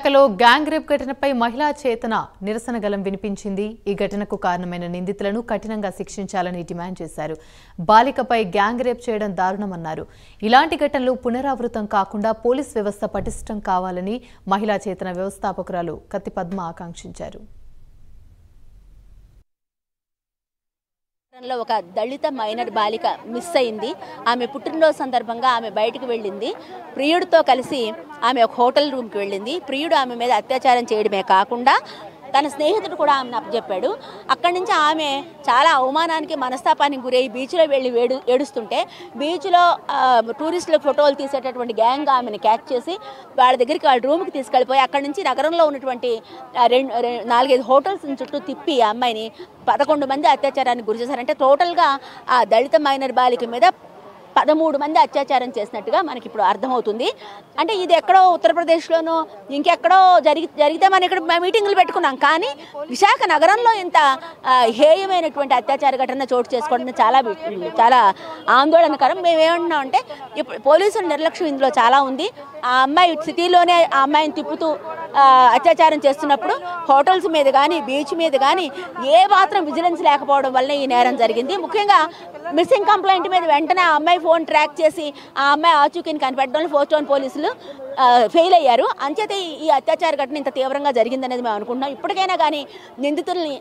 విశాఖలో gang rape ఘటనపై మహిళా చేతన నిరసన గలం వినిపించింది. ఈ ఘటనకు కారణమైన నిందితులను కఠినంగా శిక్షించాలని డిమాండ్ చేశారు. బాలికపై గ్యాంగ్ రేప్ చేయడం దారుణమన్నారు. ఇలాంటి ఘటనలు పునరావృతం కాకుండా పోలీస్ వ్యవస్థ పటిష్టం కావాలని మహిళా చేతన వ్యవస్థాపకురాలు కత్తి పద్మ ఆకాంక్షించారు. ఒక దళిత మైనర్ బాలిక మిస్ అయింది. ఆమె పుట్టినరోజు సందర్భంగా ఆమె బయటకు వెళ్ళింది. ప్రియుడితో కలిసి ఆమె ఒక హోటల్ రూమ్కి వెళ్ళింది. ప్రియుడు ఆమె మీద అత్యాచారం చేయడమే కాకుండా తన స్నేహితుడు కూడా ఆమెను అప్పచెప్పాడు. అక్కడి నుంచి ఆమె చాలా అవమానానికి మనస్తాపానికి గురై బీచ్లో వెళ్ళి ఏడుస్తుంటే బీచ్లో టూరిస్టులకు ఫోటోలు తీసేటటువంటి గ్యాంగ్ ఆమెను క్యాచ్ చేసి వాళ్ళ దగ్గరికి వాళ్ళ రూమ్కి తీసుకెళ్ళిపోయి అక్కడి నుంచి నగరంలో ఉన్నటువంటి 4-5 హోటల్స్ చుట్టూ తిప్పి ఆ అమ్మాయిని 11 మంది అత్యాచారానికి గురి చేశారంటే టోటల్గా ఆ దళిత మైనర్ బాలిక మీద 13 మంది అత్యాచారం చేసినట్టుగా మనకి ఇప్పుడు అర్థమవుతుంది. అంటే ఇది ఎక్కడో ఉత్తరప్రదేశ్లోనో ఇంకెక్కడో జరిగితే మనం ఇక్కడ మీటింగులు పెట్టుకున్నాం. కానీ విశాఖ నగరంలో ఇంత హేయమైనటువంటి అత్యాచార ఘటన చోటు చేసుకోవడం చాలా ఆందోళనకరం. మేమేమంటున్నాం అంటే ఇప్పుడు పోలీసుల నిర్లక్ష్యం ఇందులో చాలా ఉంది. ఆ అమ్మాయి సిటీలోనే ఆ అమ్మాయిని తిప్పుతూ అత్యాచారం చేస్తున్నప్పుడు హోటల్స్ మీద కానీ బీచ్ మీద కానీ ఏ మాత్రం విజిలెన్స్ లేకపోవడం వల్ల ఈ నేరం జరిగింది. ముఖ్యంగా మిస్సింగ్ కంప్లైంట్ మీద వెంటనే ఆ అమ్మాయి ఫోన్ ట్రాక్ చేసి ఆ అమ్మాయి ఆచూకీని కనిపెట్టడంలో 4 టౌన్ పోలీసులు ఫెయిల్ అయ్యారు. అంచేత ఈ అత్యాచార ఘటన ఇంత తీవ్రంగా జరిగిందనేది మేము అనుకుంటున్నాం. ఇప్పటికైనా కానీ నిందితుల్ని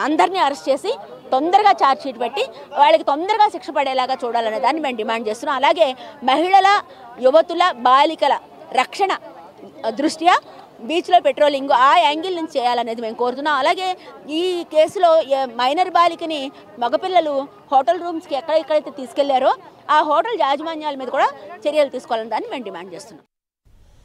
అందరినీ అరెస్ట్ చేసి తొందరగా ఛార్జ్షీట్ పెట్టి వాళ్ళకి తొందరగా శిక్ష పడేలాగా చూడాలనే దాన్ని మేము డిమాండ్ చేస్తున్నాం. అలాగే మహిళల, యువతుల, బాలికల రక్షణ దృష్ట్యా బీచ్లో పెట్రోలింగ్ ఆ యాంగిల్ నుంచి చేయాలనేది మేము కోరుతున్నాం. అలాగే ఈ కేసులో మైనర్ బాలికని మగపిల్లలు హోటల్ రూమ్స్కి ఎక్కడెక్కడైతే తీసుకెళ్లారో ఆ హోటల్ యాజమాన్యాల మీద కూడా చర్యలు తీసుకోవాలని దాన్ని మేము డిమాండ్ చేస్తున్నాం.